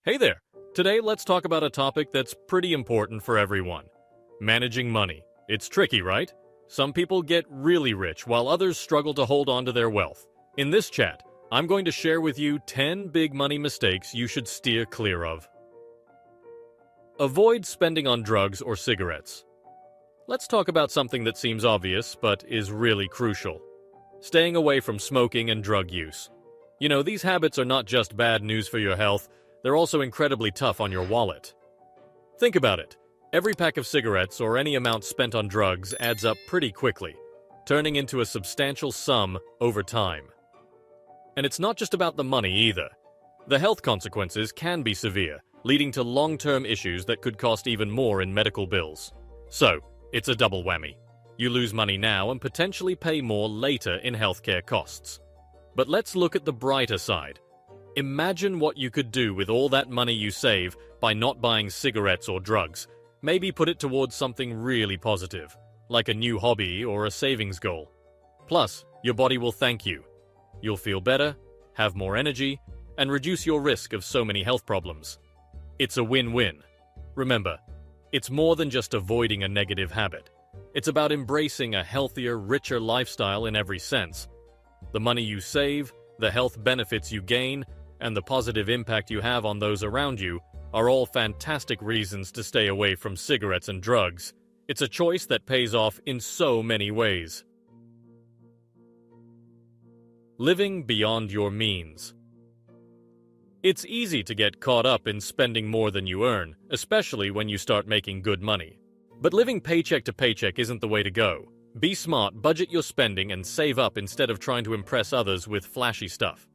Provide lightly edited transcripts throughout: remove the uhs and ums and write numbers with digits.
Hey there! Today, let's talk about a topic that's pretty important for everyone. Managing money. It's tricky, right? Some people get really rich while others struggle to hold on to their wealth. In this chat, I'm going to share with you 10 big money mistakes you should steer clear of. Avoid spending on drugs or cigarettes. Let's talk about something that seems obvious but is really crucial. Staying away from smoking and drug use. You know, these habits are not just bad news for your health, they're also incredibly tough on your wallet. Think about it. Every pack of cigarettes or any amount spent on drugs adds up pretty quickly, turning into a substantial sum over time. And it's not just about the money either. The health consequences can be severe, leading to long-term issues that could cost even more in medical bills. So, it's a double whammy. You lose money now and potentially pay more later in healthcare costs. But let's look at the brighter side. Imagine what you could do with all that money you save by not buying cigarettes or drugs. Maybe put it towards something really positive, like a new hobby or a savings goal. Plus, your body will thank you. You'll feel better, have more energy, and reduce your risk of so many health problems. It's a win-win. Remember, it's more than just avoiding a negative habit. It's about embracing a healthier, richer lifestyle in every sense. The money you save, the health benefits you gain, and the positive impact you have on those around you are all fantastic reasons to stay away from cigarettes and drugs. It's a choice that pays off in so many ways. Living beyond your means. It's easy to get caught up in spending more than you earn, especially when you start making good money. But living paycheck to paycheck isn't the way to go. Be smart, budget your spending, and save up instead of trying to impress others with flashy stuff.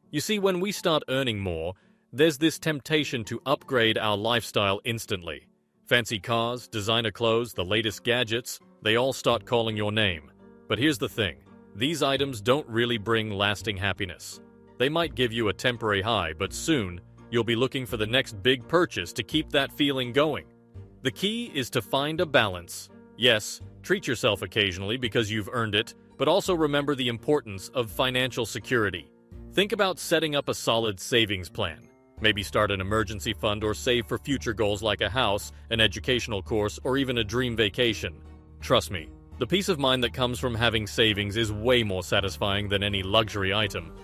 You see, when we start earning more, there's this temptation to upgrade our lifestyle instantly. Fancy cars, designer clothes, the latest gadgets, they all start calling your name. But here's the thing, these items don't really bring lasting happiness. They might give you a temporary high, but soon, you'll be looking for the next big purchase to keep that feeling going. The key is to find a balance. Yes, treat yourself occasionally because you've earned it, but also remember the importance of financial security. Think about setting up a solid savings plan. Maybe start an emergency fund or save for future goals like a house, an educational course, or even a dream vacation. Trust me, the peace of mind that comes from having savings is way more satisfying than any luxury item.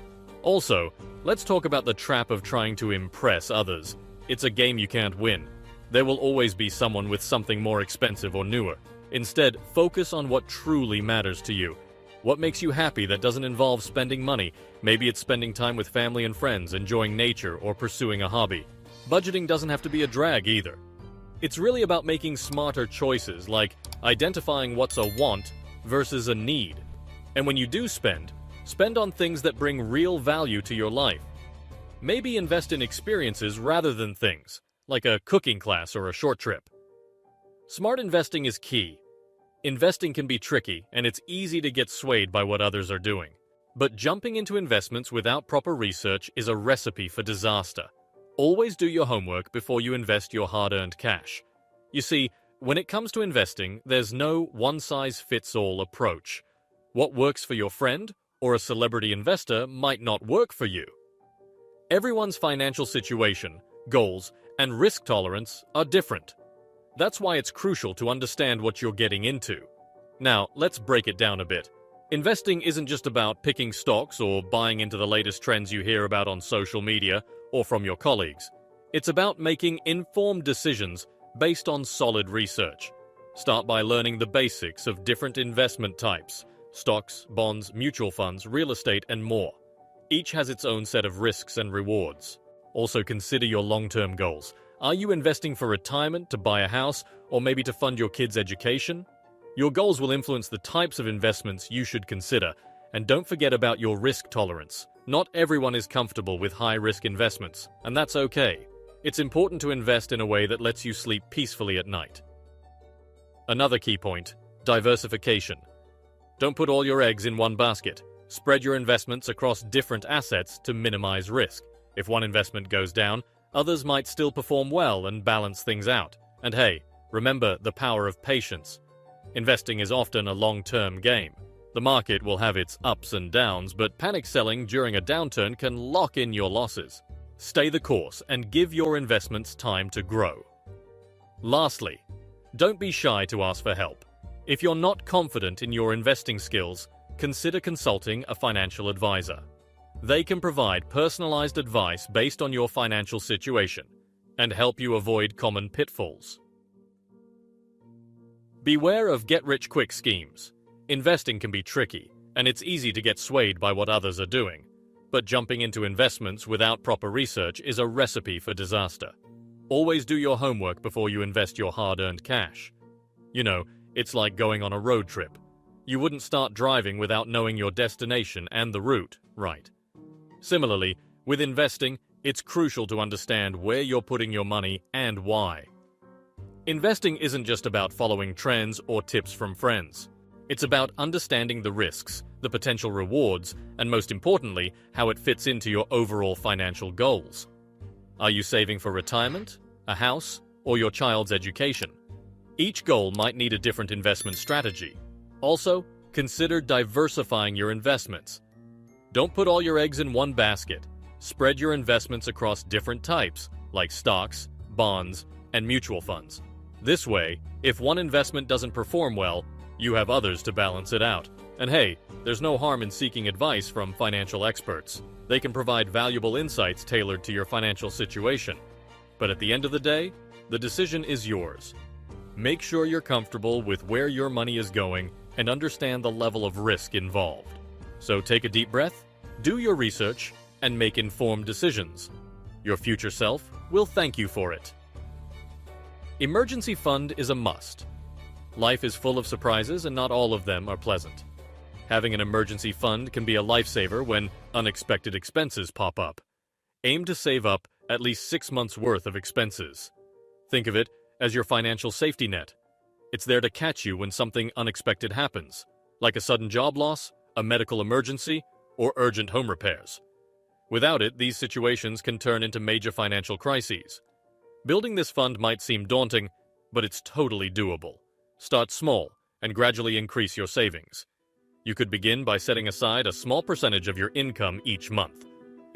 Also, let's talk about the trap of trying to impress others. It's a game you can't win. There will always be someone with something more expensive or newer. Instead, focus on what truly matters to you. What makes you happy that doesn't involve spending money? Maybe it's spending time with family and friends, enjoying nature, or pursuing a hobby. Budgeting doesn't have to be a drag either. It's really about making smarter choices, like identifying what's a want versus a need. And when you do spend on things that bring real value to your life. Maybe invest in experiences rather than things, like a cooking class or a short trip. Smart investing is key. Investing can be tricky, and it's easy to get swayed by what others are doing. But jumping into investments without proper research is a recipe for disaster. Always do your homework before you invest your hard-earned cash. You see, when it comes to investing, there's no one-size-fits-all approach. What works for your friend or a celebrity investor might not work for you. Everyone's financial situation, goals, and risk tolerance are different. That's why it's crucial to understand what you're getting into. Now, let's break it down a bit. Investing isn't just about picking stocks or buying into the latest trends you hear about on social media or from your colleagues. It's about making informed decisions based on solid research. Start by learning the basics of different investment types: stocks, bonds, mutual funds, real estate, and more. Each has its own set of risks and rewards. Also consider your long-term goals. Are you investing for retirement, to buy a house, or maybe to fund your kids' education? Your goals will influence the types of investments you should consider, and don't forget about your risk tolerance. Not everyone is comfortable with high-risk investments, and that's okay. It's important to invest in a way that lets you sleep peacefully at night. Another key point: diversification. Don't put all your eggs in one basket. Spread your investments across different assets to minimize risk. If one investment goes down, others might still perform well and balance things out. And hey, remember the power of patience. Investing is often a long-term game. The market will have its ups and downs, but panic selling during a downturn can lock in your losses. stay the course and give your investments time to grow. Lastly, don't be shy to ask for help. If you're not confident in your investing skills, consider consulting a financial advisor. They can provide personalized advice based on your financial situation and help you avoid common pitfalls. Beware of get-rich-quick schemes. Investing can be tricky, and it's easy to get swayed by what others are doing. But jumping into investments without proper research is a recipe for disaster. Always do your homework before you invest your hard-earned cash. You know, it's like going on a road trip. You wouldn't start driving without knowing your destination and the route, right? Similarly, with investing, it's crucial to understand where you're putting your money and why. Investing isn't just about following trends or tips from friends. It's about understanding the risks, the potential rewards, and most importantly, how it fits into your overall financial goals. Are you saving for retirement, a house, or your child's education? Each goal might need a different investment strategy. Also, consider diversifying your investments. Don't put all your eggs in one basket. Spread your investments across different types, like stocks, bonds, and mutual funds. This way, if one investment doesn't perform well, you have others to balance it out. And hey, there's no harm in seeking advice from financial experts. They can provide valuable insights tailored to your financial situation. But at the end of the day, the decision is yours. Make sure you're comfortable with where your money is going and understand the level of risk involved. So take a deep breath, do your research, and make informed decisions. Your future self will thank you for it. Emergency fund is a must. Life is full of surprises and not all of them are pleasant. Having an emergency fund can be a lifesaver when unexpected expenses pop up. Aim to save up at least 6 months' worth of expenses. Think of it as your financial safety net. It's there to catch you when something unexpected happens, like a sudden job loss, a medical emergency, or urgent home repairs. Without it, these situations can turn into major financial crises. Building this fund might seem daunting, but it's totally doable. Start small and gradually increase your savings. You could begin by setting aside a small percentage of your income each month.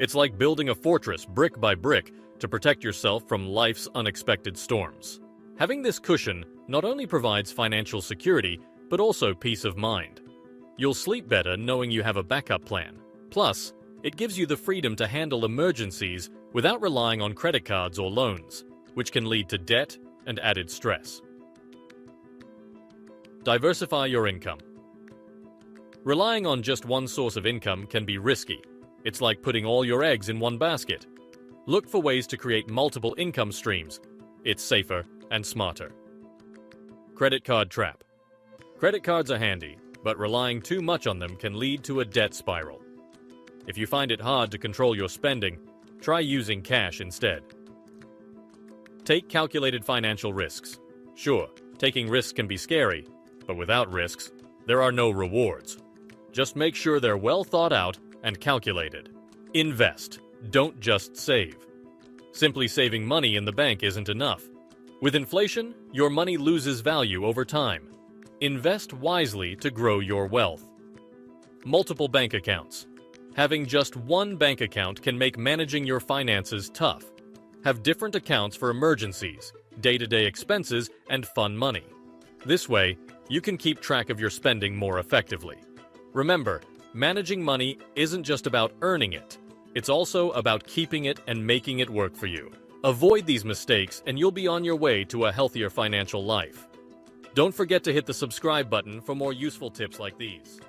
It's like building a fortress brick by brick to protect yourself from life's unexpected storms. Having this cushion not only provides financial security, but also peace of mind. You'll sleep better knowing you have a backup plan. Plus, it gives you the freedom to handle emergencies without relying on credit cards or loans, which can lead to debt and added stress. Diversify your income. Relying on just one source of income can be risky. It's like putting all your eggs in one basket. Look for ways to create multiple income streams. It's safer and smarter. Credit card trap. Credit cards are handy, but relying too much on them can lead to a debt spiral. If you find it hard to control your spending, try using cash instead. Take calculated financial risks. Sure, taking risks can be scary, but without risks, there are no rewards. Just make sure they're well thought out and calculated. Invest. Don't just save. Simply saving money in the bank isn't enough. With inflation, your money loses value over time. Invest wisely to grow your wealth. Multiple bank accounts. Having just one bank account can make managing your finances tough. Have different accounts for emergencies, day-to-day expenses, and fun money. This way, you can keep track of your spending more effectively. Remember, managing money isn't just about earning it. It's also about keeping it and making it work for you. Avoid these mistakes and you'll be on your way to a healthier financial life. Don't forget to hit the subscribe button for more useful tips like these.